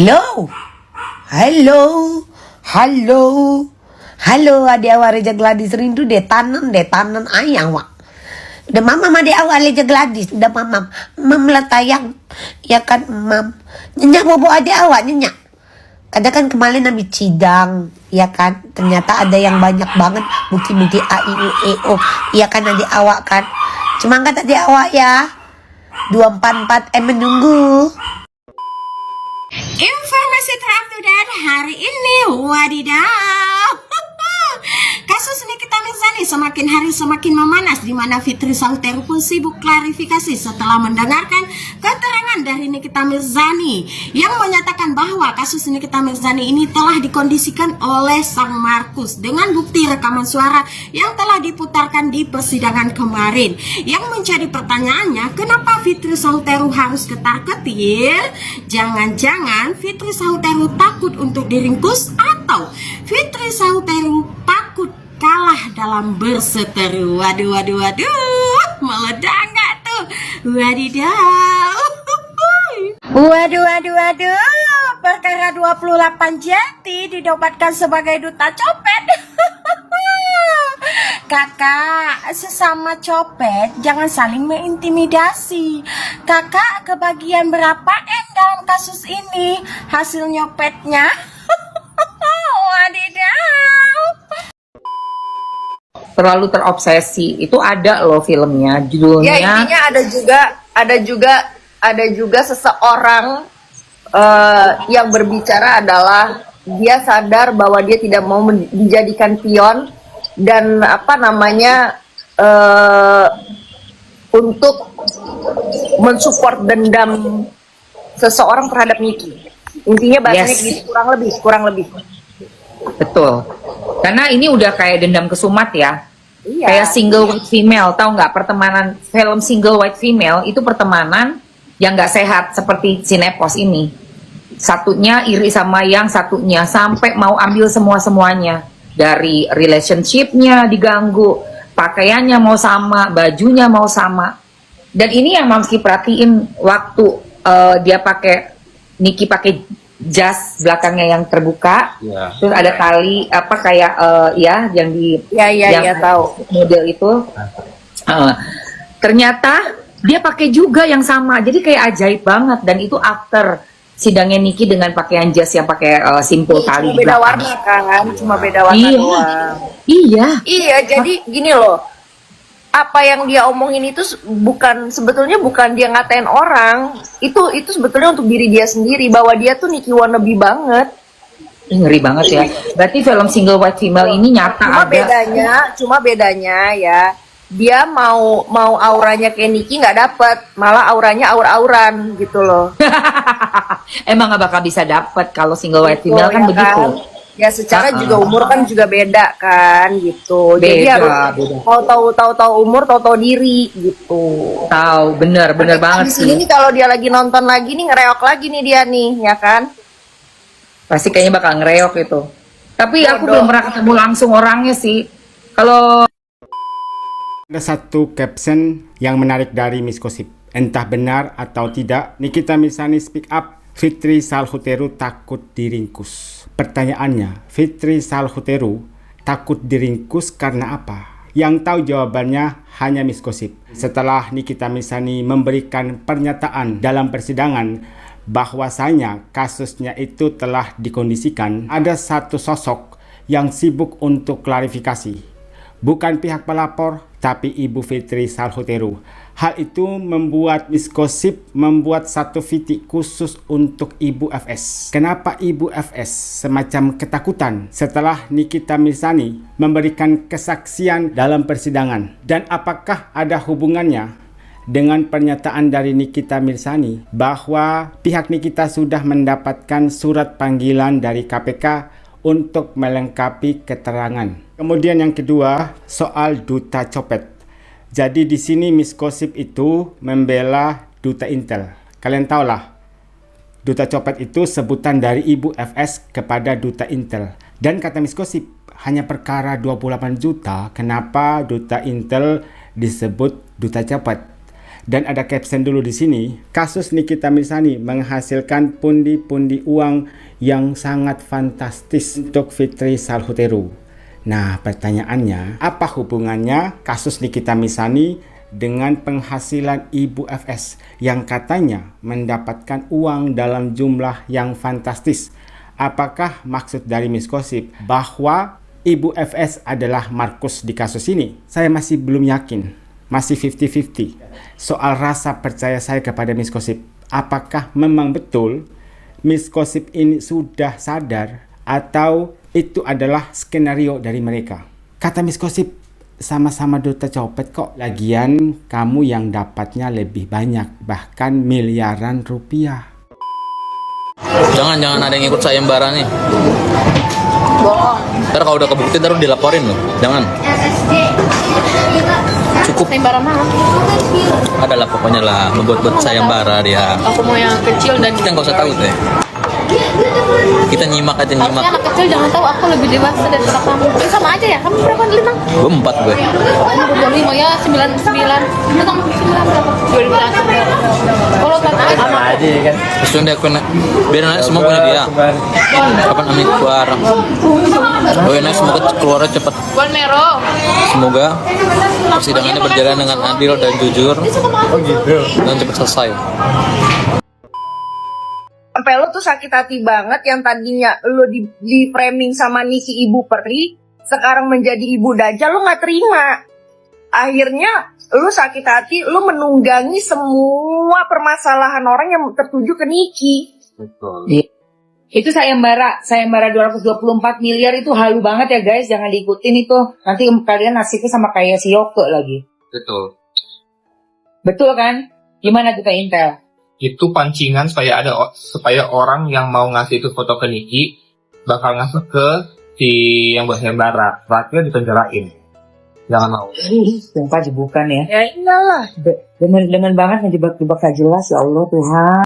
Halo, halo, halo, halo, adik awak Reja Gladys rindu deh tanan ayang wak. Udah mamam adik awak Reja Gladys, udah mam latayang, ya kan mam. Nyenyak bobo adik awak nyenyak. Kadang kan kemarin habis sidang, ya kan. Ternyata ada yang banyak banget bukti-bukti A I U E O, ya kan adik awak kan. Semangat adik awak ya. 244 menunggu. Informasi terupdate hari ini, wadidaw. Kasus Nikita Mirzani semakin hari semakin memanas, di mana Fitri Sahuteru pun sibuk klarifikasi setelah mendengarkan keterangan dari Nikita Mirzani yang menyatakan bahwa kasus Nikita Mirzani ini telah dikondisikan oleh sang Markus dengan bukti rekaman suara yang telah diputarkan di persidangan kemarin. Yang menjadi pertanyaannya, kenapa Fitri Sahuteru harus ketar-ketir? Jangan-jangan Fitri Sahuteru takut untuk diringkus, atau Fitri Sahuteru takut kalah dalam berseteru. Waduh, meledak nggak tuh? Wadidaw. Waduh, perkara 28 Jati dinobatkan sebagai duta copet. Kakak, sesama copet jangan saling mengintimidasi. Kakak kebagian berapa M dalam kasus ini? Hasil nyopetnya? Wadidaw. Terlalu terobsesi. Itu ada loh filmnya, judulnya. Ya, intinya ada juga seseorang yang berbicara adalah dia sadar bahwa dia tidak mau dijadikan pion dan untuk mensupport dendam seseorang terhadap Niki. Intinya bahasanya gitu, kurang lebih. Betul. Karena ini udah kayak dendam kesumat ya. Iya. Kayak single white female, tahu nggak, pertemanan film single white female itu pertemanan yang nggak sehat seperti sinepos ini. Satunya iri sama yang satunya sampai mau ambil semuanya, dari relationshipnya diganggu, pakaiannya mau sama, bajunya mau sama. Dan ini yang Mamski perhatiin waktu dia Niki pakai jas belakangnya yang terbuka, terus ada tali yang tahu model itu. Ternyata dia pakai juga yang sama, jadi kayak ajaib banget. Dan itu after sidangnya Niki dengan pakaian jas yang pakai simpul tali. Cuma beda warna kan, cuma beda warna doang. Iya, jadi gini loh. Apa yang dia omongin itu sebetulnya bukan dia ngatain orang, itu sebetulnya untuk diri dia sendiri, bahwa dia tuh Niki wannabe banget. Ngeri banget ya. Berarti film single white female ini nyata cuma bedanya ya, dia mau auranya kayak Niki nggak dapet, malah auranya aur-auran gitu loh. Emang nggak bakal bisa dapet kalau single white female kan, begitu kan? Ya secara juga umur kan juga beda kan gitu. Jadi harus tahu umur, tahu diri gitu. Tahu, bener banget sih. Ini kalau dia lagi nonton lagi nih, ngereok lagi nih dia nih, ya kan? Pasti kayaknya bakal ngereok itu. Tapi aku belum pernah ketemu langsung orangnya sih. Kalau ada satu caption yang menarik dari Miss Gosip. Entah benar atau tidak, Nikita Mirzani speak up, Fitri Sahuteru takut diringkus. Pertanyaannya, Fitri Sahuteru takut diringkus karena apa? Yang tahu jawabannya hanya Miss Gosip. Setelah Nikita Mirzani memberikan pernyataan dalam persidangan bahwasanya kasusnya itu telah dikondisikan, ada satu sosok yang sibuk untuk klarifikasi. Bukan pihak pelapor, tapi Ibu Fitri Sahuteru. Hal itu membuat Miss Gosip membuat satu VT khusus untuk Ibu FS. Kenapa Ibu FS semacam ketakutan setelah Nikita Mirzani memberikan kesaksian dalam persidangan? Dan apakah ada hubungannya dengan pernyataan dari Nikita Mirzani bahwa pihak Nikita sudah mendapatkan surat panggilan dari KPK untuk melengkapi keterangan? Kemudian yang kedua, soal duta copet. Jadi di sini Miss Gosip itu membela duta Intel. Kalian tahulah, duta copet itu sebutan dari Ibu FS kepada duta Intel. Dan kata Miss Gosip, hanya perkara 28 juta, kenapa duta Intel disebut duta copet? Dan ada caption dulu di sini, kasus Nikita Mirzani menghasilkan pundi-pundi uang yang sangat fantastis untuk Fitri Salhuteru. Nah, pertanyaannya, apa hubungannya kasus Nikita Mirzani dengan penghasilan Ibu FS yang katanya mendapatkan uang dalam jumlah yang fantastis? Apakah maksud dari Miss Gossip bahwa Ibu FS adalah Markus di kasus ini? Saya masih belum yakin, masih 50-50 soal rasa percaya saya kepada Miss Gossip. Apakah memang betul Miss Gossip ini sudah sadar atau itu adalah skenario dari mereka? Kata Miss Gossip, sama-sama duta copet kok. Lagian kamu yang dapatnya lebih banyak, bahkan miliaran rupiah. Jangan ada yang ikut sayembara nih. Bohong. Ntar kalau udah kebukti terus dilaporin loh. Jangan. Cukup. Sayembara mana? Adalah pokoknya lah membuat sayembara dia. Aku mau yang kecil dan Kita nggak usah tahu deh. Kita nyimak aja harusnya nyimak. anak kecil jangan tahu aku lebih dewasa daripada kamu. Sama aja ya. Kamu berapa? 5? Gue 4 gue. Kamu 25 ya 99. Itu kamu 9 berapa? 2000. Kalau tante sama aja kan. Terus yang dia biar anak semua punya dia. Kapan amin keluar. Oh enak semoga keluarnya cepat. Buan Mero. Semoga persidangannya berjalan dengan adil dan jujur. Oh gitu. Dan cepat selesai. Sampai lo tuh sakit hati banget yang tadinya lo di framing sama Niki ibu peri, sekarang menjadi ibu dajjal, lo nggak terima. Akhirnya lo sakit hati, lo menunggangi semua permasalahan orang yang tertuju ke Niki. Iya. Itu sayembara 224 miliar itu halu banget ya guys, jangan diikutin itu. Nanti kalian nasibnya sama kayak si Yoko lagi. Betul. Betul kan? Gimana kita intel? Itu pancingan supaya orang yang mau ngasih itu foto ke Niki bakal ngasih ke si yang bersembara. Terakhir dipenjarain. Jangan mau. Sumpah jebukan ya. Ya iyalah. Dengan banget ngejebak-jebak gak jelas ya Allah Tuhan.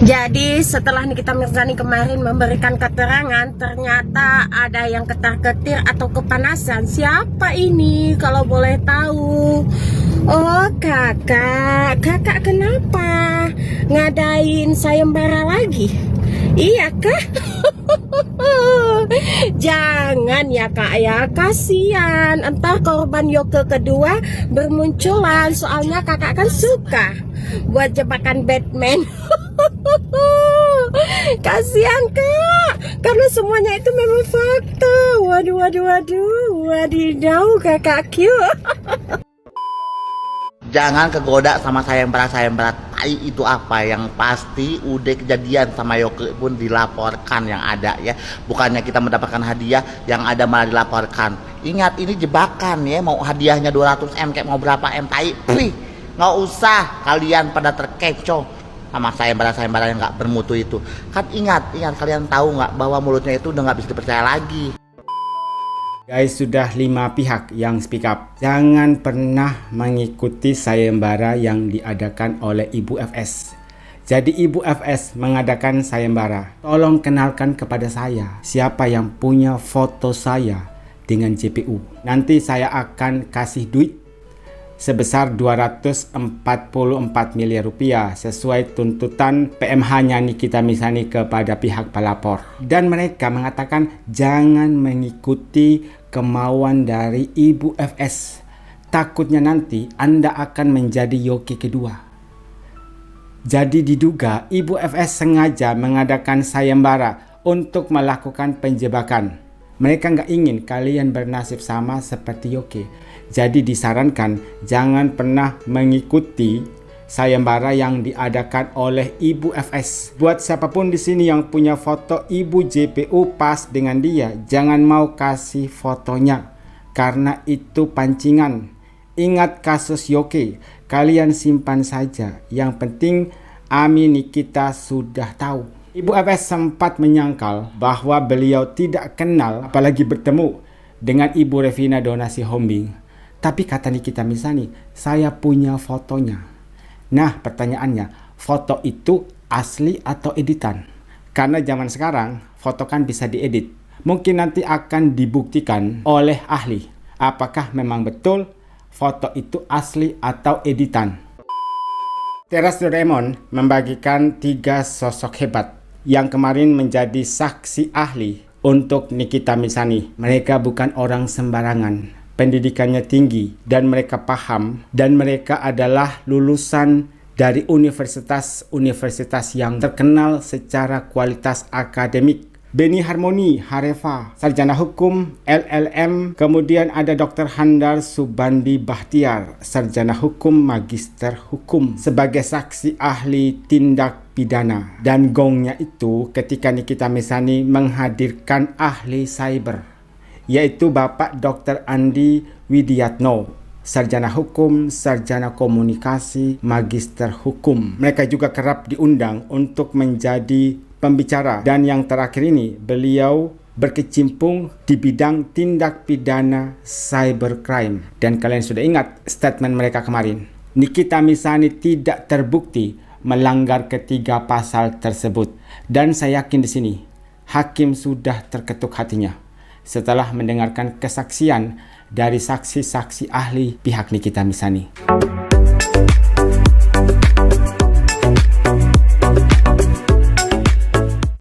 Jadi setelah Nikita Mirzani kemarin memberikan keterangan, ternyata ada yang ketar-ketir atau kepanasan. Siapa ini kalau boleh tahu? Oh kakak kenapa ngadain sayembara lagi? Iya kah? Jangan ya kak ya, kasihan. Entar korban Yoke kedua bermunculan. Soalnya kakak kan suka buat jebakan Batman. Kasihan kak, karena semuanya itu memang fakta. Wadidaw kakak cute. Jangan kegoda sama sayembara tai itu apa, yang pasti udah kejadian sama Yoke pun dilaporkan yang ada ya. Bukannya kita mendapatkan hadiah, yang ada malah dilaporkan. Ingat ini jebakan ya, mau hadiahnya 200M kayak mau berapa M tai. Nggak usah kalian pada terkecoh sama sayembara yang nggak bermutu itu. Kan ingat kalian tahu nggak bahwa mulutnya itu udah nggak bisa dipercaya lagi. Guys, sudah 5 pihak yang speak up. Jangan pernah mengikuti sayembara yang diadakan oleh Ibu FS. Jadi Ibu FS mengadakan sayembara. Tolong kenalkan kepada saya siapa yang punya foto saya dengan JPU. Nanti saya akan kasih duit sebesar 244 miliar rupiah sesuai tuntutan PMH-nya Nikita Mirzani kepada pihak pelapor. Dan mereka mengatakan jangan mengikuti kemauan dari Ibu FS. Takutnya nanti Anda akan menjadi Yoke kedua. Jadi diduga Ibu FS sengaja mengadakan sayembara untuk melakukan penjebakan. Mereka nggak ingin kalian bernasib sama seperti Yoke. Jadi disarankan jangan pernah mengikuti sayembara yang diadakan oleh Ibu FS. Buat siapapun di sini yang punya foto Ibu JPU pas dengan dia, jangan mau kasih fotonya karena itu pancingan. Ingat kasus Yoke, kalian simpan saja. Yang penting Ami Nikita sudah tahu. Ibu FS sempat menyangkal bahwa beliau tidak kenal apalagi bertemu dengan Ibu Revina Donasi Hombing. Tapi kata Nikita Mirzani, saya punya fotonya. Nah pertanyaannya, foto itu asli atau editan? Karena zaman sekarang foto kan bisa diedit. Mungkin nanti akan dibuktikan oleh ahli apakah memang betul foto itu asli atau editan. Teras Doraemon membagikan 3 sosok hebat yang kemarin menjadi saksi ahli untuk Nikita Mirzani. Mereka bukan orang sembarangan, pendidikannya tinggi dan mereka paham, dan mereka adalah lulusan dari universitas-universitas yang terkenal secara kualitas akademik. Beni Harmoni Harefa, sarjana hukum LLM, kemudian ada Dr. Handar Subandi Bahtiar, sarjana hukum magister hukum, sebagai saksi ahli tindak pidana. Dan gongnya itu ketika Nikita Mirzani menghadirkan ahli cyber, yaitu Bapak Dr. Andi Widiatno, sarjana hukum, sarjana komunikasi, magister hukum. Mereka juga kerap diundang untuk menjadi pembicara, dan yang terakhir ini beliau berkecimpung di bidang tindak pidana cybercrime. Dan kalian sudah ingat statement mereka kemarin. Nikita Mirzani tidak terbukti melanggar ketiga pasal tersebut, dan saya yakin di sini hakim sudah terketuk hatinya setelah mendengarkan kesaksian dari saksi-saksi ahli pihak Nikita Mirzani.